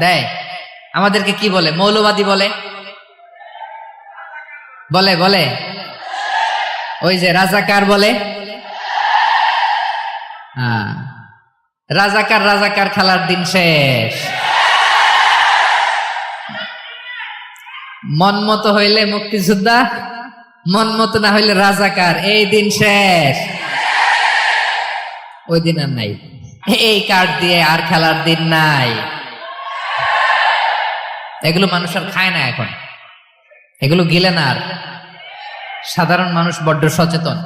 দেয়? আমাদেরকে কি বলে? মৌলবাদী বলে। বলে বলে ওই যে রাজাকার বলে। রাজাকার রাজাকার খেলার দিন শেষ। মন মতো হইলে মুক্তিযোদ্ধা, মন মতো না হইলে রাজাকার, এই দিন শেষ। ওই দিন আর নাই, এই কার্ড দিয়ে আর খেলার দিন নাই। এগুলো মানুষ আর খায় না এখন, এগুলো গিলে না আর। সাধারণ মানুষ বড্ড সচেতন।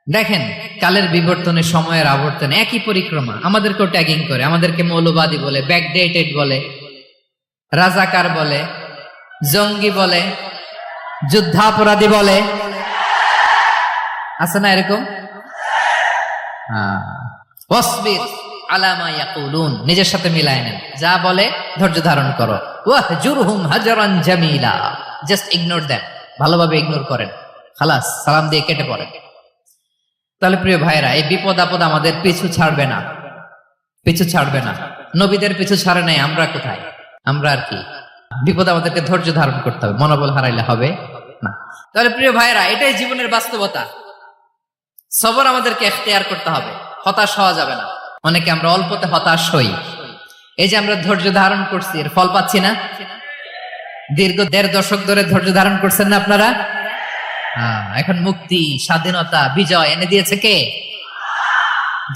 দেখেন, কালের বিবর্তনে, সময়ের আবর্তনে একই পরিক্রমা আমাদেরকেও ট্যাগিং করে। আমাদেরকে মৌলবাদী বলে, ব্যাকডেটেড বলে, রাজাকার বলে, জঙ্গি বলে, যুদ্ধাপরাধী বলে। আছে না এরকম? ওয়াসবির আলা মা ইয়াকুলুন, নিজের সাথে মিলায় নেন। যা বলে ধৈর্য ধারণ করো। ওয়াহজুরহুম হাজরান জামিলা, জাস্ট ইগনোর দেম, ভালোভাবে ইগনোর করেন, খালাস, সালাম দিয়ে কেটে পড়েন। তাহলে প্রিয় ভাইরা, এই বিপদ আপদ আমাদের পিছু ছাড়বে না, পিছু ছাড়বে না। নবীদের পিছু ছাড়ে নাই, আমরা কোথায়? আমরা আর কি? বিপদ আমাদেরকে ধৈর্য ধারণ করতে হবে, মনোবল হারাইলে হবে না। তাহলে প্রিয় ভাইরা, এটাই জীবনের বাস্তবতা। সবর আমাদেরকে এখতিয়ার করতে হবে, হতাশ হওয়া যাবে না। অনেকে আমরা অল্পতে হতাশ হই। এই যে আমরা ধৈর্য ধারণ করছি, এর ফল পাচ্ছি না। দীর্ঘ 1.5 দশক ধরে ধৈর্য ধারণ করছেন না আপনারা? এখন মুক্তি, স্বাধীনতা, বিজয় এনে দিয়েছে কে?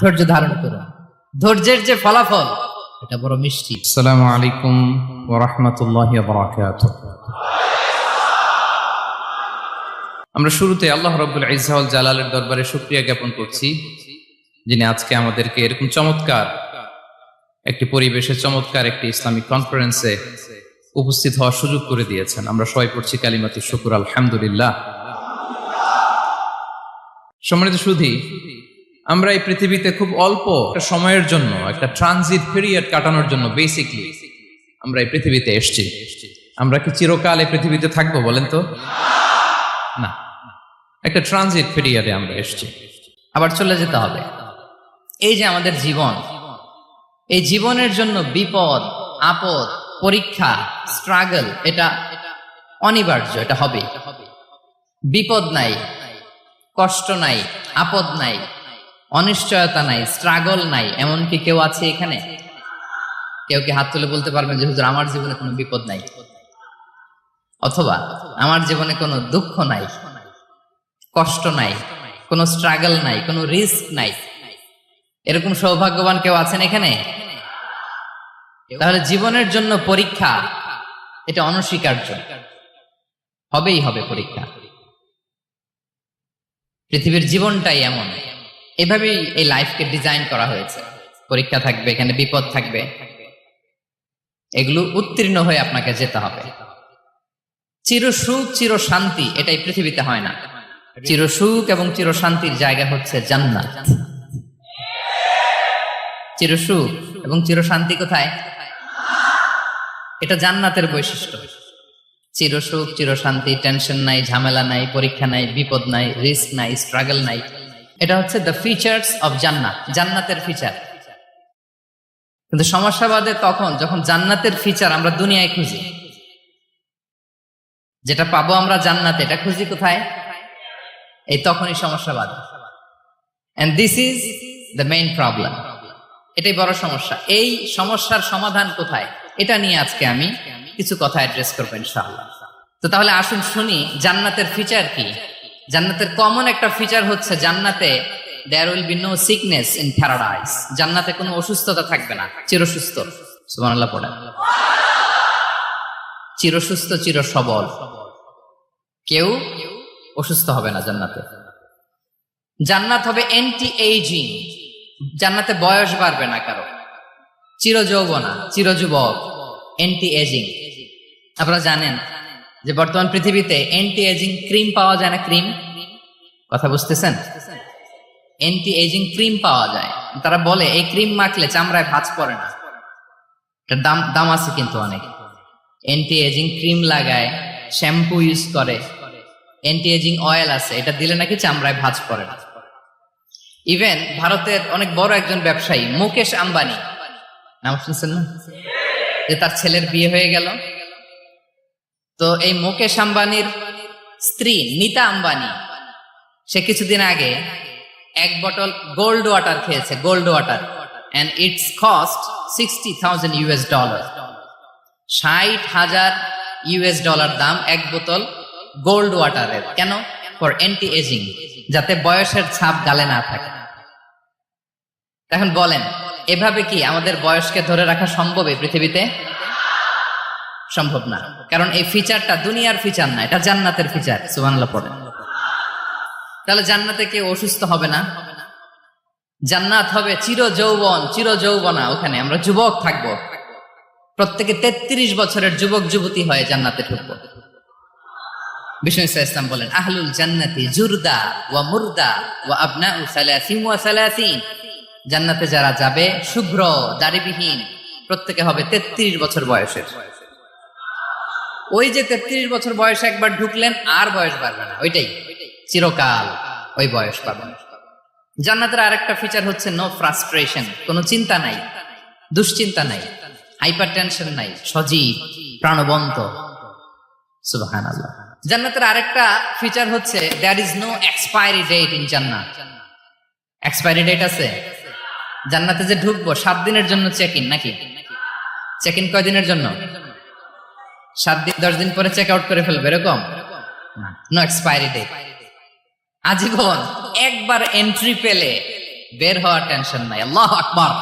ধৈর্য ধারণ করুন। ধৈর্যের যে ফলাফল, এটা বড় মিষ্টি। আসসালামু আলাইকুম ওয়া রাহমাতুল্লাহি ওয়া বারাকাতুহু। আমরা শুরুতে আল্লাহ রাব্বুল ইজ্জা ওয়াল জালালের দরবারে শুকরিয়া জ্ঞাপন করছি, যিনি আজকে আমাদেরকে এরকম চমৎকার একটি পরিবেশে, চমৎকার একটি ইসলামিক কনফারেন্সে উপস্থিত হওয়ার সুযোগ করে দিয়েছেন। আমরা সবাই পড়ছি কালিমাতুশ শুকর, আলহামদুলিল্লাহ। সম্মানিত সুধী, আমরা এই পৃথিবীতে খুব অল্প একটা সময়ের জন্য, একটা ট্রানজিট পিরিয়ড কাটানোর জন্য বেসিকলি আমরা এই পৃথিবীতে এসেছি। আমরা কি চিরকাল এই পৃথিবীতে থাকবো বলেন তো? না, একটা ট্রানজিট পিরিয়ডে আমরা এসেছি, আবার চলে যেতে হবে। এই যে আমাদের জীবন, এই জীবনের জন্য বিপদ আপদ, পরীক্ষা, স্ট্রাগল, এটা অনিবার্য, এটা হবে। বিপদ নাই, কষ্ট নাই, আপদ নাই, অনিশ্চয়তা নাই, স্ট্রাগল নাই, এমনকি কেউ আছে এখানে? কেউ কি হাত তুলে বলতে পারবেন যে হুজুর আমার জীবনে কোনো বিপদ নাই, অথবা আমার জীবনে কোনো দুঃখ নাই, কষ্ট নাই, কোনো স্ট্রাগল নাই, কোনো রিস্ক নাই? এরকম সৌভাগ্যবান কেউ আছেন এখানে? তাহলে জীবনের জন্য পরীক্ষা, এটা অনস্বীকার্য, হবেই হবে পরীক্ষা। পৃথিবীর জীবনটাই এমন, এভাবেই এই লাইফকে ডিজাইন করা হয়েছে। পরীক্ষা থাকবে, এখানে বিপদ থাকবে, এগুলো উত্তীর্ণ হয়ে আপনাকে যেতে হবে। চির সুখ, চির শান্তি, এটাই পৃথিবীতে হয় না। চির সুখ এবং চির শান্তির জায়গা হচ্ছে জান্নাত। চির সুখ এবং চির শান্তি কোথায়? এটা জান্নাতের বৈশিষ্ট্য। চির সুখ, চির শান্তি, টেনশন নাই, ঝামেলা নাই, পরীক্ষা নাই, বিপদ নাই, রিস্ক নাই, স্ট্রাগল নাই। এটা হচ্ছে দ্য ফিচার্স অফ জান্নাত, জান্নাতের ফিচার। কিন্তু সমস্যা বাদে তখন যখন জান্নাতের ফিচার আমরা দুনিয়ায় খুঁজি। যেটা পাবো আমরা জান্নাতে, এটা খুঁজি কোথায়? এই তখনই সমস্যা বাদে। And this is the main problem. এটাই বড় সমস্যা। এই সমস্যার সমাধান কোথায়, এটা নিয়ে আজকে আমি কিছু কথা অ্যাড্রেস করবো ইনশাআল্লাহ। তো তাহলে আসুন শুনি জান্নাতের ফিচার কি। জান্নাতের কমন একটা ফিচার হচ্ছে জান্নাতে there will be no sickness in paradise. জান্নাতে কোনো অসুস্থতা থাকবে না, চিরসুস্থ। সুবহানাল্লাহ পড়েন। চিরসুস্থ, চির সবল, কেউ অসুস্থ হবে না জান্নাতে। জান্নাত হবে অ্যান্টি এইজিং, জান্নাতে বয়স বাড়বে না কারো, চির যৌবনা, চির যুবক, অ্যান্টি এজিং। আপনারা জানেন যে বর্তমান পৃথিবীতে অ্যান্টি এজিং ক্রিম পাওয়া যায় না? ক্রিম, কথা বুঝতেছেন? অ্যান্টি এজিং ক্রিম পাওয়া যায়। তারা বলে এই ক্রিম মাখলে চামড়ায় ভাঁজ পড়ে না। এটার দাম আছে কিন্তু অনেক। অ্যান্টি এজিং ক্রিম লাগায়, শ্যাম্পু ইউজ করে, অ্যান্টি এজিং অয়েল আছে, এটা দিলে নাকি চামড়ায় ভাঁজ পড়ে না। ইভেন ভারতের অনেক বড় একজন ব্যবসায়ী মুকেশ আম্বানি, নাম শুনছেন না? যে তার ছেলের বিয়ে হয়ে গেল। তো এই মুকেশ আম্বানির স্ত্রী নীতা আম্বানি, সে কিছুদিন আগে 1 বটল গোল্ড ওয়াটার খেয়েছে, gold water, and it's cost $60,000 $60,000 দাম 1 বোতল গোল্ড ওয়াটারের। কেন? ফর অ্যান্টি এজিং, যাতে বয়সের ছাপ গালে না থাকে। এখন বলেন, এভাবে কি আমাদের বয়সকে ধরে রাখা সম্ভব এই পৃথিবীতে? সম্ভব না, কারণ এই ফিচারটা দুনিয়ার ফিচার না, এটা জান্নাতের ফিচার। সুবহানাল্লাহ পড়েন। তাহলে জান্নাতে কেউ অসুস্থ হবে না, জান্নাত হবে চির যৌবন, চির যৌবনা। ওখানে আমরা যুবক থাকবো, প্রত্যেকে 33 বছরের যুবক যুবতী হয়ে জান্নাতে ঢুকবো। বিষ্ণু ইসলাম বলেন, আহলুল জান্নাতি জুরদা ওয়া মুরদা ওয়া আবনাউ সালাসিন ওয়া সালাসিন। জান্নাতে যারা যাবে শুভ্র দাড়িবিহীন, প্রত্যেকে হবে 33 বছর বয়সের। ওই যে 33 বছর বয়সে একবার ঢুকলেন, আর বয়স বাড়বে না, ওইটাই চিরকাল ওই বয়স পাবেন। জান্নাতের আরেকটা ফিচার হচ্ছে নো ফ্রাস্ট্রেশন, কোনো চিন্তা নাই, দুশ্চিন্তা নাই, হাইপার টেনশন নাই, সজীব প্রাণবন্ত। সুবহানাল্লাহ। জান্নাতের আরেকটা ফিচার হচ্ছে there is no expiry date in জান্নাত। এক্সপায়ারি ডেট আছে? জান্নাতে যে ঢুকবো 7 দিনের জন্য চেক ইন, নাকি? চেক ইন কয় দিনের জন্য? 7 দিন, 10 দিন পরে চেক আউট করে ফেলবে, এরকম? নো এক্সপায়ারি ডেট, আজীবন। একবার এন্ট্রি পেলে বের হওয়ার টেনশন নাই। আল্লাহু আকবার।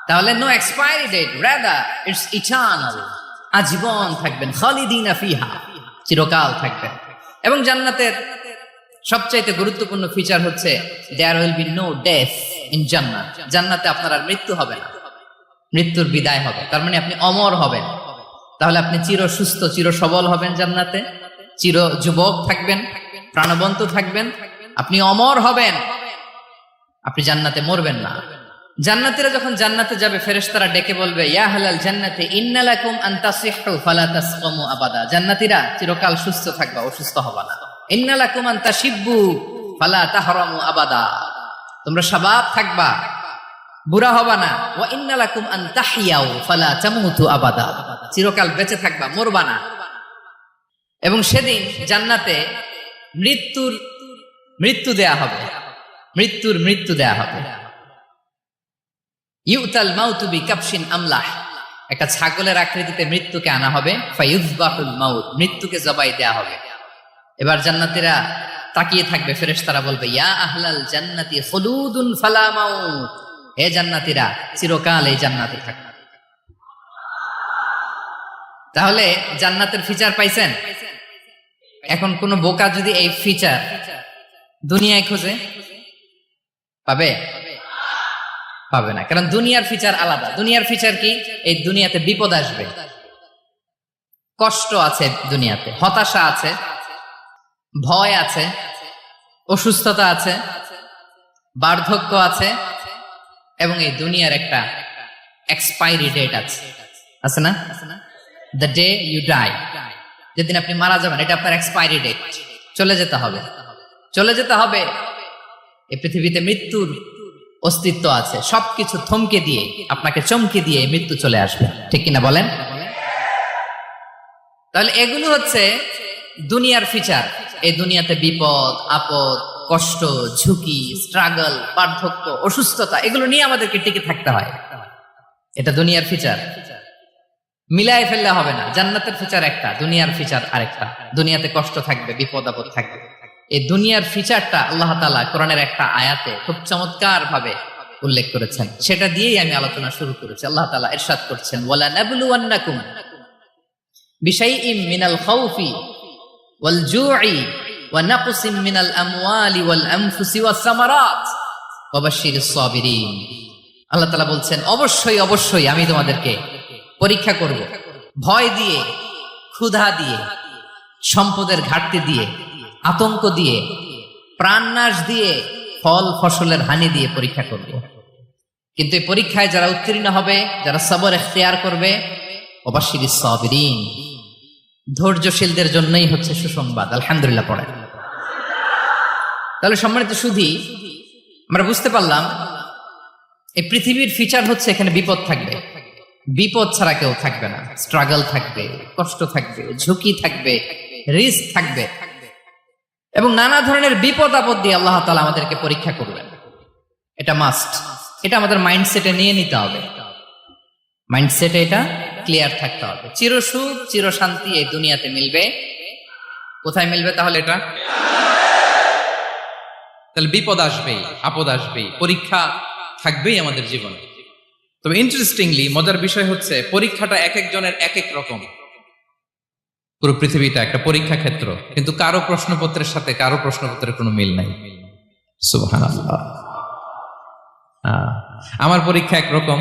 তাহলে no expiry date, rather it's eternal, আজীবন থাকবেন, খালিদিনা ফিহা, চিরকাল থাকবেন। এবং জান্নাতের সবচাইতে গুরুত্বপূর্ণ ফিচার হচ্ছে there will be no death in জান্নাত। জান্নাতে আপনার আর মৃত্যু হবে না, মৃত্যুর বিদায় হবে। তার মানে আপনি অমর হবেন। তাহলে আপনি চির সুস্থ, চির সবল হবেন জান্নাতে, চির যুবক থাকবেন, প্রাণবন্ত থাকবেন, আপনি অমর হবেন, আপনি জান্নাতে মরবেন না। জান্নাতীরা যখন জান্নাতে যাবে, ফেরেশতারা ডেকে বলবে, ইয়া আহলাল জান্নাতি ইন্না লাকুম আন তাসিহু ফালা তাসকামু আবাদা। জান্নাতীরা চিরকাল সুস্থ থাকবা, অসুস্থ হবা না। ইন্না লাকুম আন তাশিব্বু ফালা তাহরামু আবাদা, তোমরা শাবাব থাকবা, বুড়া হবা না। ওয়া ইন্না লাকুম আন তাহইয়াউ ফালা তামুতু আবাদা, চিরকাল বেঁচে থাকবা, মরবা না। এবং সেদিন জান্নাতে মৃত্যু দেয়া হবে, মৃত্যু দেয়া হবে। ইউতাল মাউতু বিকাবশিন আমলাহ, একটা ছাগলের আকৃতিতে মৃত্যুকে আনা হবে। ফায়ুযবাহুল মাউত, মৃত্যুকে জবাই দেয়া হবে। এবার জান্নাতীরা তাকিয়ে থাকবে, ফেরেশতারা বলবে, ইয়া আহলাল জান্নাতি খুলুদুন ফালা মাউত, হে জান্নাতীরা চিরকাল এই জান্নাতে থাকবে। তাহলে জান্নাতের ফিচার পাইছেন? এখন কোন বোকা যদি এই ফিচার দুনিয়ায় খোঁজে, পাবে? পাবে না, কারণ দুনিয়ার ফিচার আলাদা। দুনিয়ার ফিচার কি? এই দুনিয়াতে বিপদ আসবে, কষ্ট আছে দুনিয়াতে, হতাশা আছে, ভয় আছে, অসুস্থতা আছে, বার্ধক্য আছে, এবং এই দুনিয়ার একটা এক্সপায়ারি ডেট আছে, আছে না? দ্য ডে ইউ ডাই, যেদিন আপনি মারা যাবেন, এটা আপনার এক্সপায়ারি ডেট। চলে যেতে হবে, চলে যেতে হবে। এই পৃথিবীতে মৃত্যুর অস্তিত্ব আছে, সবকিছু থমকে দিয়ে, আপনাকে চমকে দিয়ে মৃত্যু চলে আসবে, ঠিক কিনা বলেন? তাহলে এগুলো হচ্ছে দুনিয়ার ফিচার। এই দুনিয়াতে বিপদ আপদ, কষ্ট, ঝুঁকি, স্ট্রাগল, বার্ধক্য, অসুস্থতা, এগুলো নিয়ে আমাদেরকে টিকে থাকতে হয়। এটা দুনিয়ার ফিচার, মিলাই ফেললে হবে না। জান্নাতের ফিচার একটা, দুনিয়ার ফিচার আরেকটা। দুনিয়াতে কষ্ট থাকবে, বিপদ আপদ থাকবে। এই দুনিয়ার ফিচারটা আল্লাহ তাআলা কোরআনের একটা আয়াতে খুব চমৎকার ভাবে উল্লেখ করেছেন, সেটা দিয়েই আমি আলোচনা শুরু করেছি। আল্লাহ তাআলা ইরশাদ করছেন, ওয়ালা নাবলুওয়ান্নাকুম বিশাইইম মিনাল খাউফি ওয়াল জুই ওয়া নাকসিম মিনাল আমওয়ালি ওয়াল আনফুসি ওয়াস সামারাত ওয়া বাশশিরিস সাবিরিন। আল্লাহ তাআলা বলছেন, অবশ্যই অবশ্যই আমি তোমাদেরকে পরীক্ষা করব, ভয় দিয়ে, ক্ষুধা দিয়ে, সম্পদের ঘাটতি দিয়ে, আতঙ্ক দিয়ে, প্রাণনাশ দিয়ে, ফল ফসলের হানি দিয়ে পরীক্ষা করব। কিন্তু এই পরীক্ষায় যারা উত্তীর্ণ হবে, যারা সবর ইখতিয়ার করবে, ওয়াবাশশিরিস সাবিরিন, ধৈর্যশীলদের জন্যই হচ্ছে সুসংবাদ। আলহামদুলিল্লাহ পড়ে। তাহলে সম্মানিত সুধী, আমরা বুঝতে পারলাম এই পৃথিবীর ফিচার হচ্ছে এখানে বিপদ থাকবে, বিপদ ছাড়া কেউ থাকবে না। স্ট্রাগল থাকবে, কষ্ট থাকবে, ঝুঁকি থাকবে, রিস্ক থাকবে, এবং নানা ধরনের বিপদ আপদ দিয়ে আল্লাহ তাআলা আমাদেরকে পরীক্ষা করবেন। এটা মাস্ট, এটা আমাদের মাইন্ডসেটে নিয়ে নিতে হবে। মাইন্ডসেটে এটা ক্লিয়ার থাকতে হবে। চিরসুখ চিরশান্তি এই দুনিয়াতে মিলবে, কোথায় মিলবে তাহলে? এটা তাহলে বিপদ আসবেই, আপদ আসবেই, পরীক্ষা থাকবেই আমাদের জীবনে। তবে ইন্টারেস্টিংলি মজার বিষয় হচ্ছে পরীক্ষাটা এক একজনের এক এক রকম। পুরো পৃথিবীটা একটা পরীক্ষা ক্ষেত্র, কিন্তু কারো প্রশ্নপত্রের সাথে কারো প্রশ্নপত্রের কোনো মিল নাই। সুবহানাল্লাহ। আমার পরীক্ষা একরকম,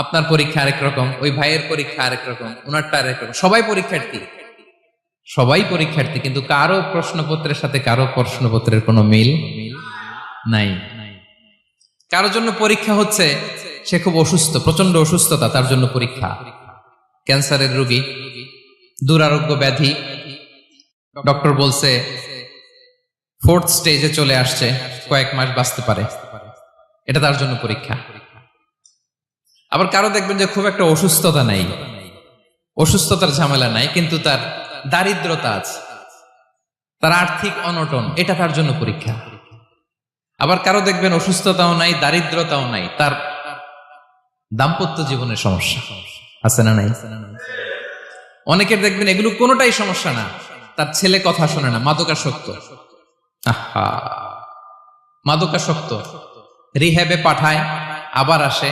আপনার পরীক্ষা আরেক রকম, ওই ভাইয়ের পরীক্ষা আরেক রকম, ওনারটা আরেক রকম। সবাই পরীক্ষার্থী, সবাই পরীক্ষার্থী, কিন্তু কারো প্রশ্নপত্রের সাথে কারো প্রশ্নপত্রের কোনো মিল নাই। কারো জন্য পরীক্ষা হচ্ছে সে খুব অসুস্থ, প্রচন্ড অসুস্থতা, তার জন্য পরীক্ষা। ক্যান্সারের রোগী, দুরারোগ্য ব্যাধি, ডক্টর বলছে 4th স্টেজে চলে আসছে, কয়েক মাস বাঁচতে পারে, এটা তার জন্য পরীক্ষা। আবার কারো দেখবেন যে খুব একটা অসুস্থতা নাই, অসুস্থতার ঝামেলা নাই, কিন্তু তার দারিদ্রতা আছে, তার আর্থিক অনটন, এটা তার জন্য পরীক্ষা। আবার কারো দেখবেন অসুস্থতাও নাই, দারিদ্রতাও নাই, তার দাম্পত্য জীবনের সমস্যা আছে না নাই? অনেকের দেখবেন এগুলো কোনোটাই সমস্যা না, তার ছেলে কথা শোনে না, মাদকাসক্ত। আহা, মাদকাসক্ত, রিহ্যাবে পাঠায়, আবার আসে,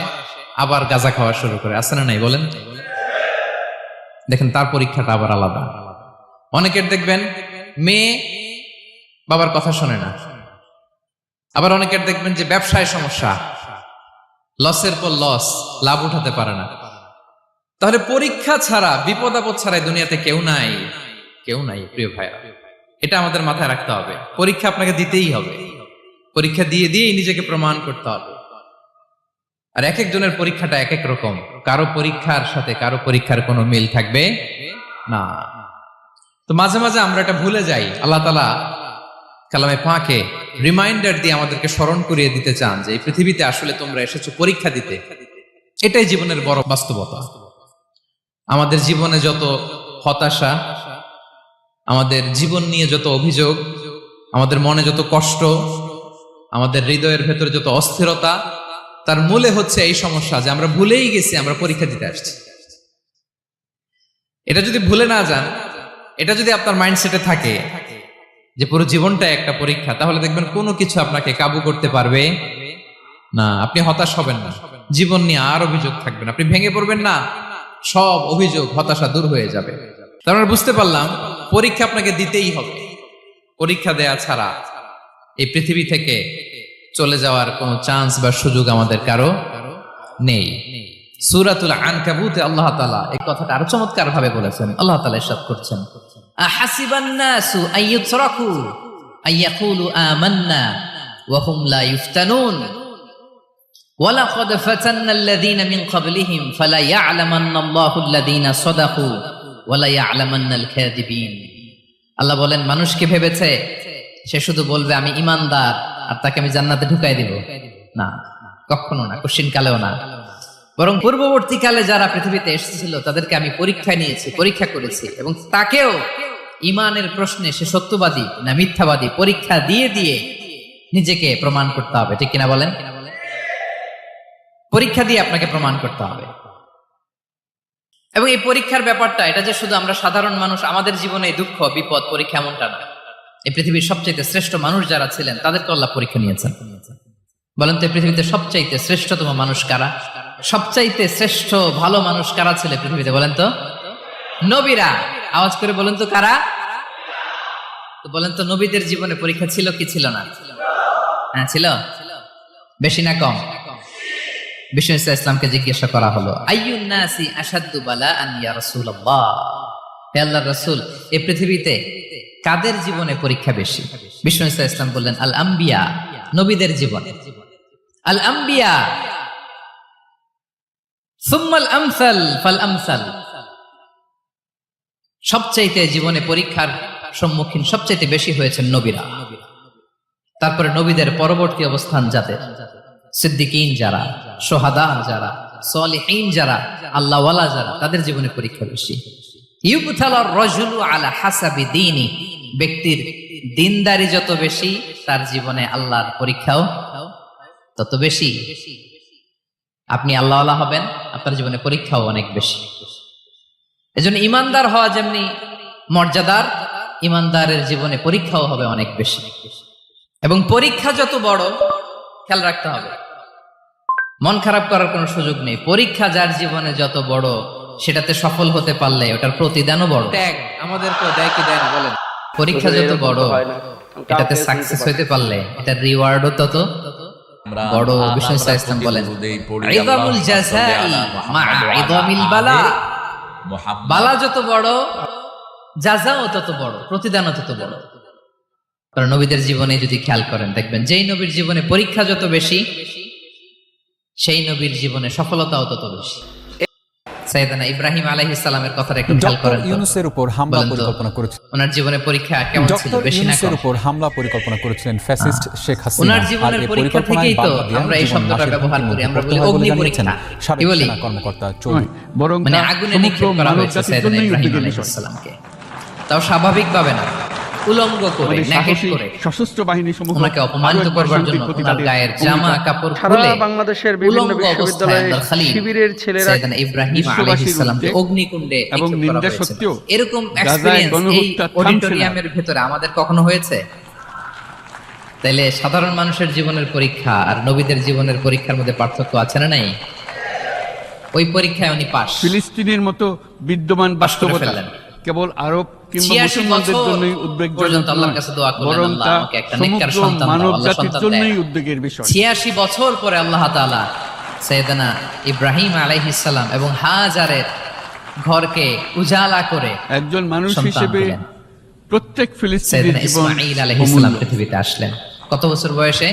আবার গাঁজা খাওয়া শুরু করে, আছে না নাই বলেন? দেখেন তার পরীক্ষাটা আবার আলাদা। অনেকের দেখবেন মেয়ে বাবার কথা শোনে না। আবার অনেকের দেখবেন যে ব্যবসায় সমস্যা, লসের পর লস, লাভ উঠাতে পারে না। তাহলে পরীক্ষা ছাড়া, বিপদ আপদ ছাড়াই দুনিয়াতে কেউ নাই, কেউ নাই প্রিয় ভাইয়া। এটা আমাদের মাথায় রাখতে হবে। পরীক্ষা আপনাকে দিতেই হবে, পরীক্ষা দিয়ে দিয়েই নিজেকে প্রমাণ করতে হবে। আর এক একজনের পরীক্ষাটা এক এক রকম, কারো পরীক্ষার সাথে কারো পরীক্ষার কোনো মিল থাকবে না। তো মাঝে মাঝে আমরা এটা ভুলে যাই। আল্লাহ তাআলা কালামে পাকে রিমাইন্ডার দিয়ে আমাদেরকে স্মরণ করিয়ে দিতে চান যে এই পৃথিবীতে আসলে তোমরা এসেছো পরীক্ষা দিতে। এটাই জীবনের বড় বাস্তবতা। আমাদের জীবনে যত হতাশা, আমাদের জীবন নিয়ে যত অভিযোগ, আমাদের মনে যত কষ্ট, আমাদের হৃদয়ের ভেতরে যত অস্থিরতা, তার মূলে হচ্ছে এই সমস্যা যে আমরা ভুলেই গেছি আমরা পরীক্ষা দিতে আসছি। এটা যদি ভুলে না যান, এটা যদি আপনার মাইন্ডসেটে থাকে যে পুরো জীবনটা একটা পরীক্ষা, তাহলে দেখবেন কোনো কিছু আপনাকে কাবু করতে পারবে না। আপনি হতাশ হবেন না, জীবন নিয়ে আর অভিযোগ থাকবে না, আপনি ভেঙে পড়বেন না, সব অভিযোগ হতাশা দূর হয়ে যাবে। তার মানে বুঝতে পারলাম পরীক্ষা আপনাকে দিতেই হবে। পরীক্ষা দেয়া ছাড়া এই পৃথিবী থেকে চলে যাওয়ার কোনো চান্স বা সুযোগ আমাদের কারো নেই। সূরাতুল আনকাবুতে আল্লাহ তাআলা এই কথাটা আরো চমৎকার ভাবে বলেছেন। আল্লাহ তাআলা ইরশাদ করছেন, আহাসিবান নাসু আইয়ুতরাকু আইয়াকুলু আমান্না ওয়া হুম লা ইফতানুন ওয়ালাকাদ ফাতান্নাল্লাযীনা মিন ক্বাবলিহিম ফালা ইয়া'লামান্নাল্লাহুল্লাযীনা সাদাকু ওয়া লা ইয়া'লামান্নাল কাযিবিন। আল্লাহ বলেন, মানুষ কি ভেবেছে সে শুধু বলবে আমি ঈমানদার আর তাকে আমি জান্নাতে ঢুকাই দিব? না, কখনো না, কোশ্চিন কালেও না। বরং পূর্ববর্তীকালে যারা পৃথিবীতে এসেছিল তাদেরকে আমি পরীক্ষা নিয়েছি, পরীক্ষা করেছি, এবং তাকেও ঈমানের প্রশ্নে সে সত্যবাদী না মিথ্যাবাদী পরীক্ষা দিয়ে দিয়ে নিজেকে প্রমাণ করতে হবে। ঠিক কিনা বলেন? পরীক্ষা দিয়ে আপনাকে প্রমাণ করতে হবে। এবং এই পরীক্ষার ব্যাপারটা, এটা যে শুধু আমরা সাধারণ মানুষ আমাদের জীবনে দুঃখ বিপদ পরীক্ষা এমনটা না। এই পৃথিবীর সবচাইতে শ্রেষ্ঠ মানুষ যারা ছিলেন তাদেরকে আল্লাহ পরীক্ষা নিয়েছেন। বলেন তো, এই পৃথিবীতে সবচাইতে শ্রেষ্ঠতম মানুষ কারা? সবচাইতে শ্রেষ্ঠ ভালো মানুষ কারা ছিল পৃথিবীতে? বলেন তো, নবীরা। আওয়াজ করে বলেন তো কারা? তো বলেন তো, নবীদের জীবনে পরীক্ষা ছিল কি ছিল না? হ্যাঁ ছিল। বেশি না কম? বিষ্ণু ইসলামকে জিজ্ঞাসা করা হলো, আইয়ুন নাসি আশাদ্দু বালাআন ইয়া রাসূলুল্লাহ, হে আল্লাহর রাসূল, এই পৃথিবীতে কাদের জীবনে পরীক্ষা বেশি? বিষ্ণু ইসলাম বললেন, আল আম্বিয়া, নবীদের জীবন। আল আম্বিয়া সুম্মাল আমসাল ফাল আমসাল, সবচাইতে জীবনে পরীক্ষার সম্মুখীন সবচাইতে বেশি হয়েছেন নবীরা। তারপরে নবীদের পরবর্তী অবস্থান যাদের, সিদ্দিকিন যারা, সোহাদা যারা, সলিহিন যারা, আল্লাহওয়ালা যারা, তাদের জীবনে পরীক্ষা বেশি। ইউবতালার রাজুলু আলা হাসাবি দীনি, ব্যক্তির দিনদারি যত বেশি তার জীবনে আল্লাহর পরীক্ষাও তত বেশি। আপনি আল্লাহওয়ালা হবেন, আপনার জীবনে পরীক্ষাও অনেক বেশি। এজন্য ইমানদার হওয়া যেমনি মর্যাদার, ইমানদারের জীবনে পরীক্ষাও হবে অনেক বেশি। এবং পরীক্ষা যত বড়, খেয়াল রাখতে হবে, মন খারাপ করার কোনো সুযোগ নেই। পরীক্ষা যার জীবনে যত বড়, সেটাতে সফল হতে পারলে ওটার প্রতিদানও বড়। ত্যাগ আমাদেরকেও দেয় কি দেয় না বলেন? পরীক্ষা যত বড়, এটাতে সাকসেস হইতে পারলে এটার রিওয়ার্ডও তত বড়। বিষ্ণু ইসলাম বলেন, ইযামুল জাযাই মা'a ইযামিল বালা, বালা যত বড়, জাযাও তত বড়, প্রতিদানও তত বড়। কারণ নবীদের জীবনে যদি খেয়াল করেন, দেখবেন যেই নবীর জীবনে পরীক্ষা যত বেশি, সেই নবীর জীবনে সফলতাও তত বেশি। সাইয়েদনা ইব্রাহিম আলাইহিস সালামের কথাটা একটু খেয়াল করেন। ডক্টর ইউনূসের উপর হামলা পরিকল্পনা করেছিলেন। ওনার জীবনে পরীক্ষা কেমন ছিল, ডক্টর বেশি না ইউনূসের কম? উপর হামলা পরিকল্পনা করেছিলেন ফ্যাসিস্ট শেখ হাসিনা। ওনার জীবনের পরীক্ষা থেকেই তো আমরা এই শব্দটা ব্যবহার করি, আমরা বলি অগ্নি পরীক্ষা। কি বলি? কর্মকর্তা চৌধুরী মানে আগুনে নিক্ষেপ করা হয়েছে সাইয়েদনা ইব্রাহিম আলাইহিস সালামকে, তাও স্বাভাবিকভাবে না, উলঙ্গ করে, নেকেট করে, সশস্ত্র বাহিনী সমূহ ওনাকে অপমানিত করবার জন্য ওনার গায়ের জামা কাপড় সারা খুলে বাংলাদেশের বিভিন্ন বিশ্ববিদ্যালয়ে শিবিরের ছেলেরা সাইয়েদনা ইব্রাহিম আলাইহিস সালামকে অগ্নিকুণ্ডে এবং নিক্ষেপ করা নিন্দা হয়েছিল। সত্ত্বেও এরকম গাজায় এক্সপেরিয়েন্স এই গণহত্যা থামছে না। অডিটোরিয়ামের ভিতরে আমাদের কখনো হয়েছে? তাইলে সাধারণ মানুষের জীবনের পরীক্ষা আর নবীদের জীবনের পরীক্ষার মধ্যে পার্থক্য আছে না নাই? ওই পরীক্ষায় উনি পাস। ফিলিস্তিনের মতো বিদ্যমান পাশ করে বাস্তবতা ফেললেন। কেবল আরব কিংবা 86 মুসলমানদের বছর জন্যই উদ্বেগজনক পর্যন্ত আল্লাহর নয়, কাছে দোয়া করলেন, বরং আল্লাহ তা আমাকে একটা নেককার সমগ্র সন্তান দাও, মানব আল্লাহ জাতির সন্তান জন্যই দেয়। উদ্বেগের বিষয়। 86 বছর পরে আল্লাহ তাআলা সাইয়েদনা ইব্রাহিম আলাইহিস সালাম এবং হাজারের ঘরকে উজালা করে একজন মানুষ সন্তান হিসেবে দিলেন। প্রত্যেক ফিলিস্তিনের সাইয়েদনা জীবন ইসমাঈল আলাইহিস সালাম অমূল্য। পৃথিবীতে আসলেন কত বছর বয়সে?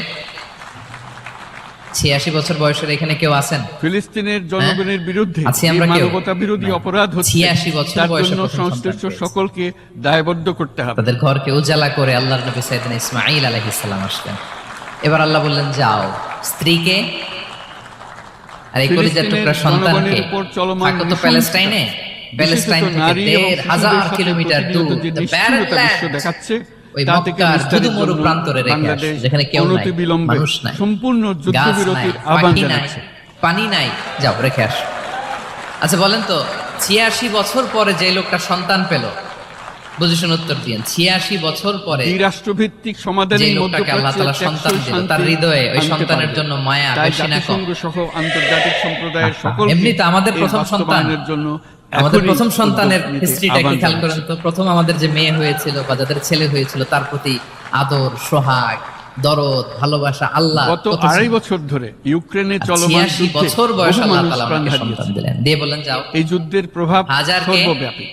86 বছর বয়সের এখানে কেউ আছেন? ফিলিস্তিনের জনগণের বিরুদ্ধে আছি যে আমরা কেউ? মানবতা বিরোধী অপরাধ হচ্ছে 86 বছর তার বয়সে জন্য প্রথম সংশ্লিষ্ট সন্তান পেয়েছে। সকলকে দায়বদ্ধ করতে হবে। তাদের ঘরকে উজালা করে আল্লাহর নবী সাইয়েদনা ইসমাঈল আলাইহিস সালাম আসলেন। এবার আল্লাহ বললেন, যাও স্ত্রীকে আর এই কলিজার টুকরা সন্তানকে জনগণের উপর চলমান থাকো তো প্যালেস্টাইনে, প্যালেস্টাইন বিশেষত থেকে নারী এবং 1,500 শিশুদের সাথে কিলোমিটার দূর প্রতিনিয়ত যে the barren নিষ্ঠুরতা বিশ্ব land, দেখাচ্ছে ওই তা থেকে মক্কার নিস্তারের ধুধুমরু জন্য প্রান্তরে রেখে আসো, বাংলাদেশ যেখানে কেউ নাই, অনতিবিলম্বে মানুষ নাই, সম্পূর্ণ গাছ নাই, যুদ্ধবিরতির আহ্বান পাখি নাই, জানাচ্ছে। পানি নাই, যাও রেখে আসো। আচ্ছা বলেন তো, 86 বছর পরে যে লোকটা সন্তান পেল, বুঝেছেন উত্তর দিয়েন। 86 বছর পরে দ্বিরাষ্ট্রভিত্তিক যে সমাধানের লোকটাকে আল্লাহ তাআলা সন্তান দিল, তার হৃদয়ে ওই সন্তানের জন্য মায়া বেশি না কম? সহ আন্তর্জাতিক সম্প্রদায়ের সকল এমনিতে আমাদের প্রথম সন্তান, জন্য আমাদের এখনই প্রথম সন্তানের উদ্যোগ নিতে হিস্ট্রিটা আহ্বান কি খেয়াল করেন জানাচ্ছি। তো? প্রথম আমাদের যে মেয়ে হয়েছিল বা যাদের ছেলে হয়েছিল, তার প্রতি আদর, সোহাগ, দরদ, ভালোবাসা আল্লাহ গত 2.5 বছর ধরে ইউক্রেনে চলমান 86 যুদ্ধে বছর বয়স বহু আল্লাহ মানুষ তাআলা প্রাণ আমাকে হারিয়েছে। সন্তান দিলেন, দিয়ে বললেন যাও। এই যুদ্ধের প্রভাব হাজারকে সর্বব্যাপী।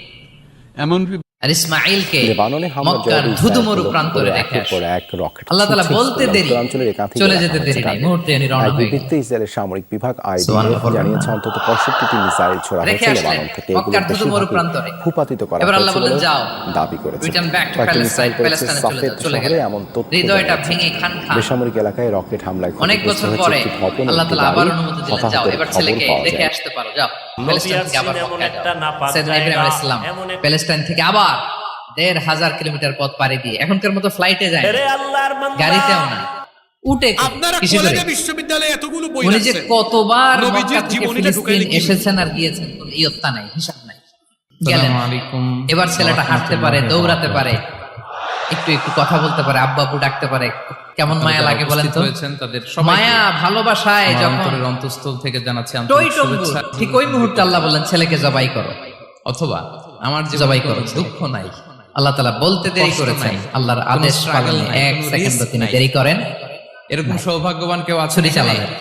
এমনকি আর ইসমাঈলকে লেবাননে হামলার মক্কার জবাবে ধুধুমরু ইসরায়েল প্রান্তরে একের রেখে পর আসে। এক রকেট আল্লাহ তাআলা ছুটছে বলতে ইসরায়েল দেরি, উত্তরাঞ্চলের একাধিক চলে এলাকা যেতে দেরি হচ্ছে নাই, টার্গেট। মুহূর্তে উনি রওনা এক হয়ে গেলেন। বিবৃতিতে ইসরায়েলের সামরিক বিভাগ সুবহানাল্লাহ আইডিএফ জানিয়েছে অন্তত 65টি মিসাইল ছোড়া রেখে হয়েছে আসলেন লেবানন থেকে। মক্কার এগুলোর ধুধুমরু বেশিরভাগই প্রান্তরে। ভূপাতিত করা এবার আল্লাহ হয়েছে বললেন, বলে যাও, দাবি করেছে। রিটার্ন ব্যাক টু কয়েকটি মিসাইল পড়েছে প্যালেস্টাইনে সাফেদ চলে শহরে, গেলেন। এমন তথ্য হৃদয়টা জানিয়েছে। ভেঙে খান খান। বেসামরিক এলাকায় রকেট হামলায় অনেক ক্ষতিগ্রস্ত বছর হয়েছে পরে একটি ভবন, আল্লাহ একটি তাআলা আবার বাড়ি। অনুমতি দিলেন, যাও হতাহতের এবার খবর ছেলেকে পাওয়া রেখে যায়। আসতে পারো, যাও নবী প্যালেস্টাইন থেকে আবার আসছেন এমন মক্কায় একটা যাও। নাপাক সাইয়েদনা ইব্রাহিম জায়গা, আলাইহিস সালাম এমন এক- প্যালেস্টাইন থেকে আবার 1,500 কিলোমিটার পথ পাড়ি দিয়ে, এখনকার মতো ফ্লাইটে যায় না, এরে আল্লাহর বান্দা, গাড়িতেও না, উঠে আপনারা কিসে করে? কলেজে বিশ্ববিদ্যালয়ে এতগুলো বই উনি যে রাখছেন। কতবার নবীজির মক্কা থেকে জীবনীটা ফিলিস্তিন ঢুকাইলে কি এসেছেন আর গিয়েছেন, কোনো ইয়ত্তা নাই, হিসাব নাই, গেলেন। আসসালামু আলাইকুম। এবার ছেলেটা হাঁটতে পারে, দৌড়াতে পারে, একটু একটু কথা বলতে পারে, আব্বা আব্বু ডাকতে পারে, কেমন মায়া যারা লাগে বলেন তো? উপস্থিত হয়েছেন তাদের সবাইকে মায়া ভালোবাসায় আমার যখন অন্তরের অন্তঃস্থল থেকে জানাচ্ছি আন্তরিক টইটম্বুর, শুভেচ্ছা। ঠিক ওই মুহূর্তে আল্লাহ বললেন ছেলেকে জবাই করো। অথবা আমার জীবনে জবাই কোনো করেছে। দুঃখ নাই, আল্লাহ তাআলা বলতে দেরি কষ্ট করেছেন, নাই, আল্লাহর কোনো আদেশ struggle পালনে নাই, 1 কোনো সেকেন্ড risk তিনি নাই। দেরি করেন, এরকম সৌভাগ্যবান কেউ আছে ছুরি এখানে? চালালেন,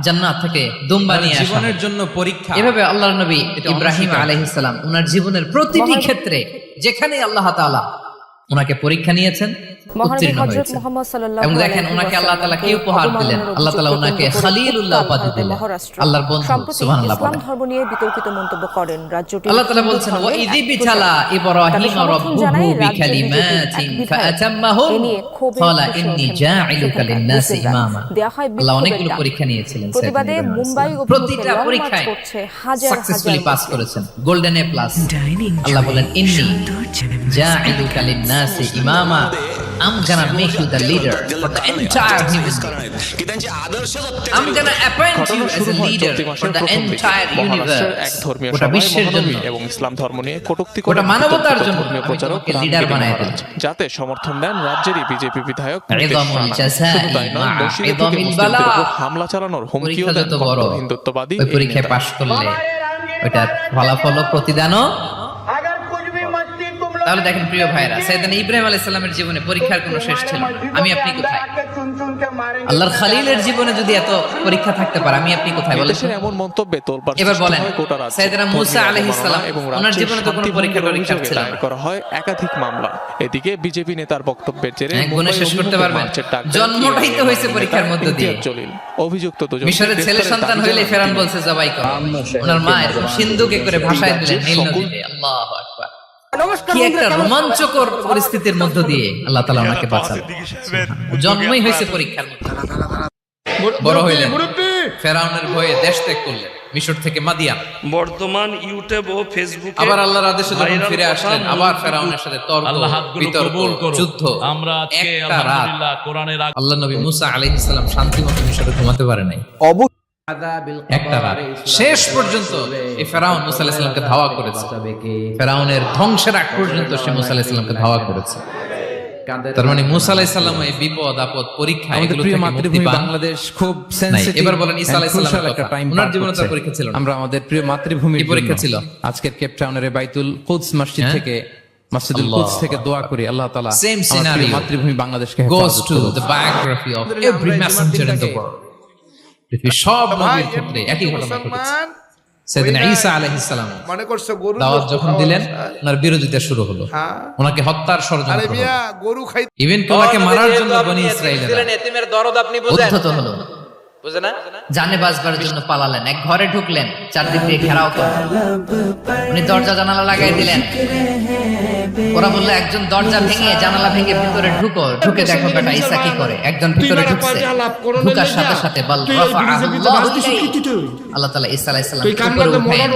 জান্নাত থেকে দুম্বা তার নিয়ে আসা। জীবনের জন্য পরীক্ষা। এভাবে আল্লাহর নবী এটা ইব্রাহিম অনস্বীকার্য। আলাইহিস সালাম উনার জীবনের প্রতিটি ক্ষেত্রে যেখানে আল্লাহ তাআলা ওনাকে পরীক্ষা নিয়েছেন, মহানবী উত্তীর্ণ হযরত হয়েছেন। মুহাম্মদ সাল্লাল্লাহু এবং আলাইহি দেখেন ওনাকে আল্লাহ তাআলা কি উপহার দিলেন, আল্লাহ তাআলা ওনাকে খলিলুল্লাহ উপাধি দিলেন, আল্লাহর বন্ধু। সম্প্রতি সুবহানাল্লাহ ইসলাম বলেন। ধর্ম নিয়ে বিতর্কিত মন্তব্য করেন রাজ্যটি আল্লাহ তাআলা বলছেন ওয়া ইযি বিতালা ইব্রাহিম রাব্বুহু বিকালিমাতিন ফাআতাম্মাহুম ক্বালা ইন্নী জাইলুকা লিন-নাসি ইমামা। আল্লাহ অনেকগুলো পরীক্ষা নিয়েছিলেন। প্রতিবাদে মুম্বাই অভিমুখে প্রতিটা লং মার্চ পরীক্ষায় করছে হাজার সাকসেসফুলি হাজার পাস করেছেন, গোল্ডেন এ প্লাস। আল্লাহ বলেন ইন্নী জাইলুকা লিন-নাসি ইমামা, I'm gonna make you the leader for the entire human being. I'm gonna appoint you as a leader for the entire universe. গোটা বিশ্বের জন্য এবং ইসলাম ধর্ম নিয়ে কটূক্তি গোটা মানবতার জন্য ধর্মীয় আমি প্রচারক তোমাকে লিডার বানায় দিলাম। যাতে সমর্থন দেন রাজ্যেরই বিজেপি বিধায়ক ইযামুল জাযাই শুধু তাই নয়, মা মসজিদে থেকে ইযামিল মুসলিমদের বালা। উপর হামলা চালানোর হুমকিও পরীক্ষা দেন যত বড়, কট্টর হিন্দুত্ববাদী ওই এই পরীক্ষায় নেতা। পাশ করলে ওইটার ফলাফল ও প্রতিদানও। তাহলে দেখেন প্রিয় ভাইরা, সাইয়েদনা ইব্রাহিম আলাইহিস সালামের জীবনে পরীক্ষার কোনো শেষ ছিল না। আমি আপনি কোথায়? আল্লাহর খলিলের জীবনে যদি এত পরীক্ষা থাকতে পারে, আমি আপনি কোথায় বলেন? দেশের এমন মন্তব্যে তোলপাড় এবার সৃষ্টি বলেন, হয় গোটা রাজ্যে। সাইয়েদনা মুসা আলাইহিস সালাম, এবং ওনার রাজ্যের জীবনে তো কোনো শান্তি পরীক্ষা ভঙ্গের টরীক্ষা অভিযোগে ছিল না। দায়ের করা হয় একাধিক মামলা। এদিকে বিজেপি নেতার বক্তব্যের জেরে গুণে মুম্বাই শেষ করতে অভিমুখে পারবেন? মার্চের ডাক দেন জন্মটাই তো হয়েছে পরীক্ষার মধ্য দিয়ে। ইমতিয়াজ জলিল। অভিযুক্ত দুজন মিশরের ছেলে সন্তান হইলে ফেরাউন বলছে জবাই করো, ওনার মা এরকম সিন্ধুকে করে ভাষায় দিলেন নীল নদীতে। আল্লাহু আকবার। কি একটা রোমাঞ্চকর পরিস্থিতির মধ্য দিয়ে আল্লাহ তাআলা ওনাকে বাঁচালেন। জন্মই হয়েছে পরীক্ষার মধ্যে। বড় হইলেন, ফেরাউনের ভয়ে দেশ ত্যাগ করলেন, মিশর থেকে মাদিয়ান। বর্তমান ইউটিউব ও ফেসবুকে আবার আল্লাহর আদেশে যখন ফিরে আসলেন, আবার ফেরাউনের সাথে তর্ক, বিতর্ক, যুদ্ধ। আমরা আজকে একটা রাত আলহামদুলিল্লাহ কোরআনের আল্লাহ নবী মুসা আলাইহিস সালাম শান্তিমতো মিশরে ঘুমাতে পারে নাই। একটা রাত শেষ পর্যন্ত এই ফেরাউন মুসা আলাইহিস সালামকে ধাওয়া করেছে। ফেরাউনের ধ্বংসের আগ পর্যন্ত সে মুসা আলাইহিস সালামকে ধাওয়া করেছে। তার মানে মুসা আলাইহিস সালাম এই বিপদ আপদ পরীক্ষা এগুলো থেকে মুক্তি পান। বাংলাদেশ খুব নাই, সেনসিটিভ। এবার বলেন ঈসা আলাইহিস সালামের কথা। ওনার জীবনে তো পরীক্ষা ছিল না। আমরা আমাদের প্রিয় মাতৃভূমির কি পরীক্ষা জন্য ছিল? আজকের কেপ টাউনের বাইতুল কুদস মসজিদ হ্যাঁ? থেকে, মসজিদুল আল্লাহ কুদস থেকে দোয়া করি আল্লাহ তাআলা Same আমার scenario প্রিয় মাতৃভূমি বাংলাদেশকে goes হেফাজত to করুন। the biography of every messenger in the world. পৃথিবীর সব নবীর ক্ষেত্রে একই ঘটনা ঘটেছে। সাইয়েদনা ঈসা আলাইহিস সালাম মনে করছে গরু দাওয়াত যখন দিলেন, ওনার বিরোধিতা শুরু হলো, ওনাকে হত্যার ষড়যন্ত্র হলো। গরু খাই ইভেন ওনাকে মারার জন্য বনি ইসরাইলেরা এতিমের দরদ আপনি বুঝেন উদ্ধত হলো, বুঝেন না? জানে বাঁচবার জন্য পালালেন। এক ঘরে ঢুকলেন, চারদিক দিয়ে ঘেরাও করা। উনি দরজা জানালা লাগাই দিলেন। ওরা বললো একজন দরজা ভেঙে জানালা ভেঙে ভিতরে ঢুকো, ঢুকে দেখো বেটা ঈসা কি করে। একজন ভিতরে ঢুকছে, ঢুকার সাথে সাথে বল রাফাআহুল্লাহু ইলাইহি। আল্লাহ তাআলা ঈসা আলাইহিস সালাম উপরে উঠালেন।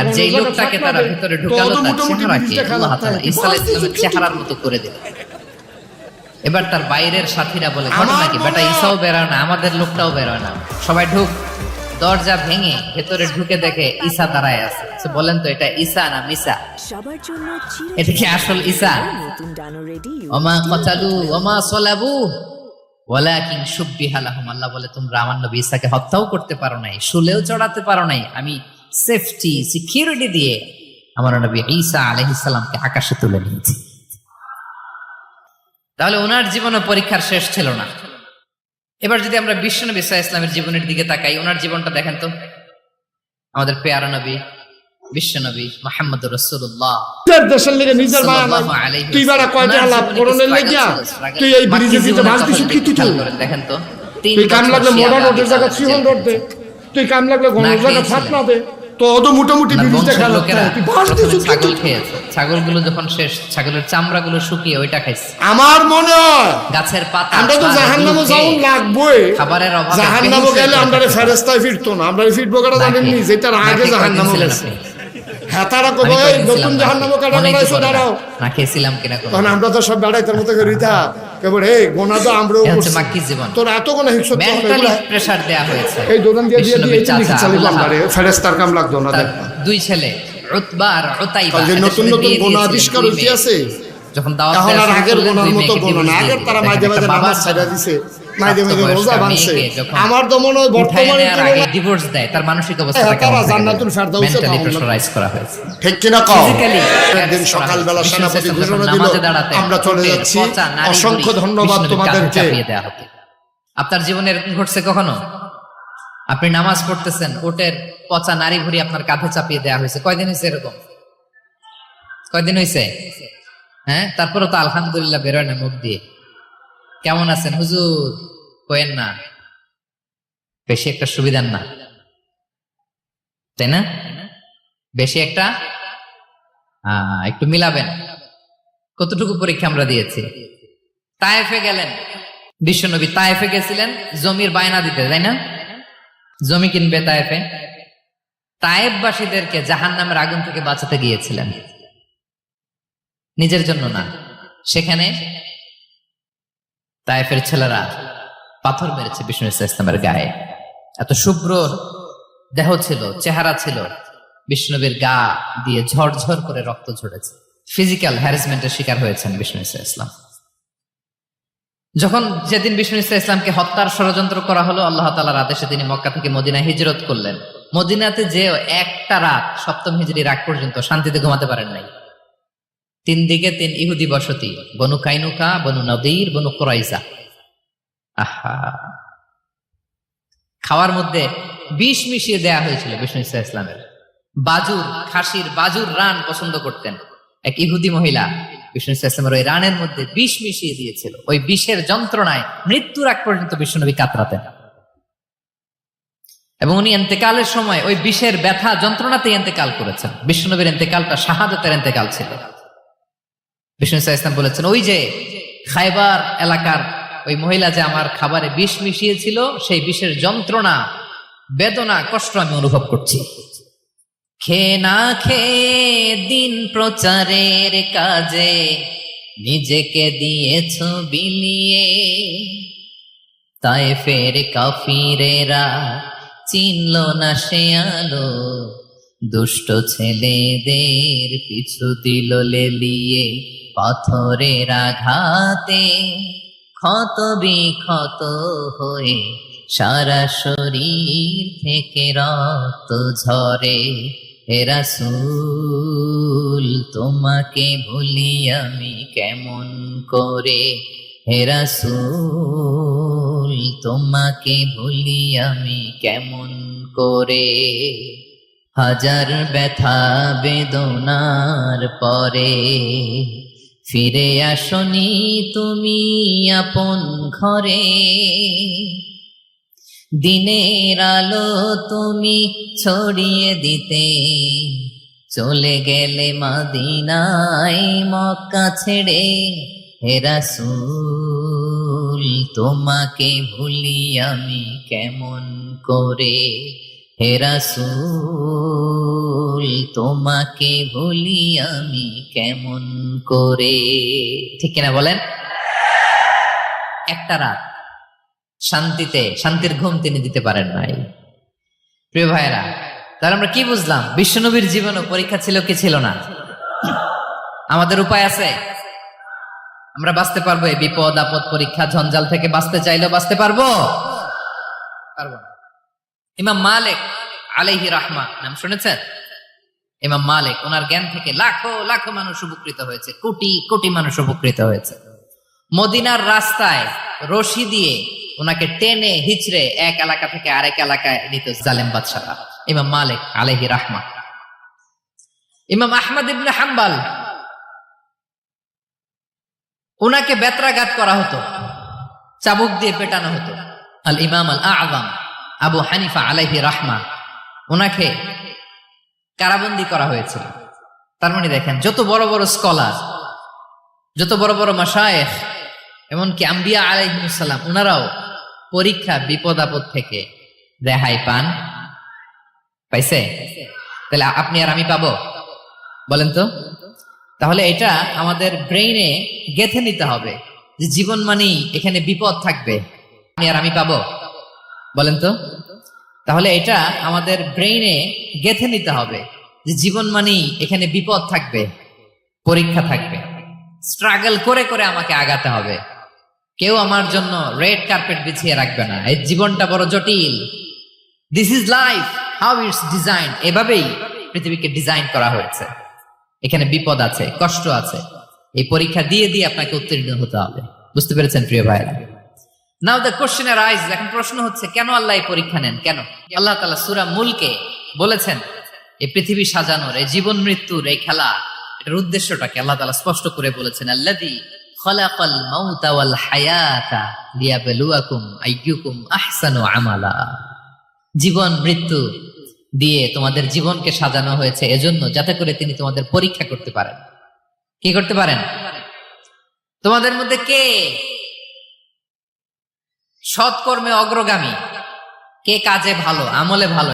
আর যেই লোকটাকে তারা ভিতরে ঢুকালো তার চেহারাকে আল্লাহ তাআলা ঈসা আলাইহিস সালামের চেহারার মতো করে দিলেন। এবার তার বাইরের সাথীরা বলে ঘটনা কি, বেটা ঈসাও বেরোয় না, আমাদের লোকটাও বেরোয় না, সবাই ঢুক। দরজা ভেঙে ভেতরে ঢুকে দেখে ঈসা দাঁড়ায় আছে। সে বলেন তো এটা ঈসা না মিসা? সবার জন্য এটা কি আসল ঈসা? নতুন ডানো রেডি। ওমা ক্বাতালু ওমা সালাবু ওয়ালাকিন শুব্বিহা লাহুম। আল্লাহ বলে তোমরা আমার নবী ঈসাকে হত্যাও করতে পারো নাই, শুলেও চড়াতে পারো নাই, আমি সেফটি সিকিউরিটি দিয়ে আমার নবী ঈসা আলাইহিস সালামকে আকাশে তুলে নিয়েছি। তাহলে ওনার জীবনে পরীক্ষার শেষ ছিল না। এবার যদি আমরা বিশ্বনবী সাল্লাল্লাহু আলাইহি ওয়াসাল্লামের জীবনের দিকে তাকাই, ওনার জীবনটা দেখেন তো। আমাদের পেয়ারা নবী বিশ্বনবী মুহাম্মদুর রাসূলুল্লাহ দেশের লেগে নিজের মা তুই বাড়া কয়টা লাভ করনের লাগিয়া তুই এই বিজেপিতে ভাস দিছিস কি তুই দেখেন তো। তুই কাম লাগলে মডার্ন রোডের জায়গা 300 দে, তুই কাম লাগলে গণের জায়গা ফাটনা দে, তো অত মোটামুটি বিজেপিতে খেলা তুই ভাস দিছিস কি ছাগল খেয়েছে। ছাগলগুলো যখন শেষ, ছাগলের চামড়াগুলো শুকিয়ে ওইটা খাইছে। আমার মনে হয় গাছের পাতা আমরা তো জাহান্নামে যাওন লাগবই। খাবারের অভাবে জাহান্নামে গেলে আমরা ফেরেশতায় ফিরতো না, আমরা ফিরবো কাটা জানেন নি, যেটার আগে জাহান্নামে গেছে। হ্যাঁ তারা কবে নতুন জাহান্নামে কাটা বানাইছে দাঁড়াও না খেয়েছিলাম কিনা কোন। তখন আমরা তো সব বেড়াইতার মতো করে রিতা কেবল এই গোনা তো আমরাও এটা হচ্ছে বাকি জীবন। তোর এত কোন হিংসা মেন্টালি প্রেসার দেয়া হয়েছে। এই দোকান দিয়ে দিয়ে বিশ্বনবীর দিয়ে চাচা চালিয়ে আল্লাহ বান্দারে ফেরেশতার কাম লাগতো না। তার দুই ছেলে উতবা আর উতাইবা, যে নতুন নতুন গোনা আবিষ্কার হইতে আছে, যখন দাওয়াত এখন দেয়া আর শুরু আগের করলেন, গোনার দুই মতো মেয়েকে গোনা না। divorce আগের দিয়ে তারা দিলেন। মাঝে মাঝে একটা নামাজ বাবার ছাড়া দিছে, মাঝে মাঝে প্রাপ্তবয়স্ক রোজা ভাঙছে। মেয়েকে যখন আমার তো মনে হয় বর্তমানে আগে ডিভোর্স দেয়, তার মানসিক অবস্থাটা কেমন তারা জান্নাতুল ফেরদাউসে মেন্টালি পাওয়া প্রেসারাইজ করা হয়েছে। ঠিক কিনা কও? Physically একদিন সকালবেলা বিশ্ব সেনাপতি শ্রেষ্ঠ ঘোষণা দিল নামাজে দাঁড়াতে আমরা চলে উটের যাচ্ছি, পচা নারীগুলি অসংখ্য ধন্যবাদ বিষ্ণুনবীর তোমাদেরকে। কাঁধে চাপিয়ে দেয়া হতো। আপনার জীবনে এরকম ঘটছে কখনো? আপনি নামাজ পড়তেছেন, উটের পচা নারী ভুঁড়ি আপনার কাঁধে চাপিয়ে দেওয়া হয়েছে। কয়দিন হয়েছে এরকম? কয়দিন হয়েছে? হ্যাঁ, তারপরে তো আলহামদুলিল্লাহ বেরোয় না মুখ দিয়ে। কেমন আছেন হুজুর কয়েন না, বেশি একটা সুবিধার না, তাই না? বেশি একটা একটু মিলাবেন। কতটুকু পরীক্ষা আমরা দিয়েছি। তায়েফে গেলেন বিশ্বনবী, তায়েফে গেছিলেন জমির বায়না দিতে, তাই না? জমি কিনবে তায়েফে। তায়েফবাসীদেরকে জাহান্নামের আগুন থেকে বাঁচাতে গিয়েছিলেন, নিজের জন্য না। সেখানে তায়েফের ছেলেরা পাথর মেরেছে বিষ্ণু ইসলামের গায়ে। এত শুভ্র দেহ ছিল, চেহারা ছিল, বিষ্ণুনবীর গা দিয়ে ঝরঝর করে রক্ত ঝরেছে। ফিজিক্যাল হ্যারাসমেন্টের শিকার হয়েছেন বিষ্ণু ইসলাম। যখন যেদিন বিষ্ণু ইসলামকে হত্যার ষড়যন্ত্র করা হলো, আল্লাহ তাআলার আদেশে তিনি মক্কা থেকে মদিনায় হিজরত করলেন। মদিনাতে যে একটা রাত, সপ্তম হিজরির আগ পর্যন্ত শান্তিতে ঘুমাতে পারেন নাই। 3 দিকে 3 ইহুদি বসতি, বনু কাইনুকা, বনু নদীর, বনু কুরাইজা। আহা, খাওয়ার মধ্যে বিষ মিশিয়ে দেয়া হয়েছিল বিষ্ণু ইসলামের। বাজুর, খাসির বাজুর রান পছন্দ করতেন। এক ইহুদি মহিলা বিষ্ণু ইসলামের ওই রানের মধ্যে বিষ মিশিয়ে দিয়েছিল। ওই বিষের যন্ত্রণায় মৃত্যুর আগ পর্যন্ত বিষ্ণুনবী কাতরাতেন, এবং উনি ইন্তেকালের সময় ওই বিষের ব্যথা যন্ত্রণাতে ইন্তেকাল করেছেন। বিষ্ণুনবীর ইন্তেকালটা শাহাদাতের ইন্তেকাল ছিল। বিষ্ণু ইসলাম বলেছেন, ওই যে খায়বার এলাকার ওই মহিলা যে আমার খাবারে বিষ মিশিয়েছিল, সেই বিষের যন্ত্রণা, বেদনা, কষ্ট আমি অনুভব করছি। খেয়ে না খেয়ে দিন প্রচারের কাজে নিজেকে দিয়েছ বিলিয়ে, তায়েফের কাফিরেরা চিনল না সে আলো, দুষ্ট ছেলেদের পিছু দিল লেলিয়ে, পাথরের আঘাতে ক্ষত বিক্ষত হয়ে সারা শরীর থেকে রক্ত ঝরে। হে রাসূল তোমাকে ভুলি আমি কেমন করে, হে রাসূল তোমাকে ভুলি আমি কেমন করে। হাজার ব্যথা বেদনার পরে ফিরে আসনি তুমি আপন ঘরে, দিনের আলো তুমি ছড়িয়ে দিতে চলে গেলে মদিনায় মক্কা ছেড়ে। হে রাসূল তোমাকে ভুলি আমি কেমন করে, হে রাসূল তোমাকে ভুলি আমি কেমন করে। ঠিক কিনা বলেন? একটা রাত শান্তিতে, শান্তির ঘুম তিনি দিতে পারেন নাই। প্রিয় ভাইরা, তাহলে আমরা কি বুঝলাম? বিশ্বনবীর জীবনও পরীক্ষা ছিল কি ছিল না? আমাদের উপায় আছে? আমরা বাঁচতে পারবো এই বিপদ আপদ পরীক্ষা ঝঞ্ঝাল থেকে? বাঁচতে চাইলেও বাঁচতে পারবো? পারবো না। ইমাম মালিক আলাইহি রাহমা নাম শুনেছেন? ইমাম মালিক, ওনার জ্ঞান থেকে লাখো লাখো মানুষ উপকৃত হয়েছে, কোটি কোটি মানুষ উপকৃত হয়েছে। মদিনার রাস্তায় রশি দিয়ে ওনাকে টেনে হিচড়ে এক এলাকা থেকে আরেক এলাকায় নিত জালেম বাদশারা। ইমাম মালিক আলাইহি রাহমা। ইমাম আহমদ ইবনে হাম্বল, ওনাকে বেত্রাঘাত করা হতো, চাবুক দিয়ে পেটানো হতো। আল ইমাম আল আযম আবু হানিফা আলাইহি রাহমা, ওনাকে কারাবন্দী করা হয়েছিল। তার মানে দেখেন, যত বড় বড় স্কলার, যত বড় বড় মাশায়েখ, এমনকি আম্বিয়া আলাইহিস সালাম, ওনারাও পরীক্ষা বিপদ আপদ থেকে রেহাই পান। পাইছে? তাহলে আপনি আর আমি পাবো? বলেন তো। তাহলে এটা আমাদের ব্রেইনে গেঁথে নিতে হবে যে জীবন মানেই এখানে বিপদ থাকবে। আপনি আর আমি পাবো? বলেন তো। তাহলে এটা আমাদের ব্রেইনে গেঁথে নিতে হবে যে জীবন মানেই এখানে বিপদ থাকবে, পরীক্ষা থাকবে, স্ট্রাগল করে করে আমাকে আগাতে হবে। কেউ আমার জন্য রেড কার্পেট বিছিয়ে রাখবে না। এই জীবনটা বড় জটিল। This is life, how it's design. এভাবেই পৃথিবীকে ডিজাইন করা হয়েছে। এখানে বিপদ আছে, কষ্ট আছে। এই পরীক্ষা দিয়ে দিয়ে আপনাকে উত্তীর্ণ হতে হবে। বুঝতে পেরেছেন প্রিয় ভাইরা? নাও দ্য কোশ্চেন অ্যারাইজ, এখন প্রশ্ন হচ্ছে, কেন আল্লাহ এই পরীক্ষা নেন? কেন? আল্লাহ তাআলা সূরা মুলকে বলেছেন, এই পৃথিবী সাজানোর, এই জীবন মৃত্যুর এই খেলা এটার উদ্দেশ্যটাকে আল্লাহ তাআলা স্পষ্ট করে বলেছেন, আল্লাযী খালাকাল মাউতা ওয়াল হায়াতা লিয়াবলুয়াকুম আইয়ুকুম আহসানু আমালা। জীবন মৃত্যু দিয়ে তোমাদের জীবনকে সাজানো হয়েছে এজন্য, যাতে করে তিনি তোমাদের পরীক্ষা করতে পারেন। কি করতে পারেন? তোমাদের মধ্যে কে সৎকর্মে অগ্রগামী, কে কাজে ভালো, আমলে ভালো,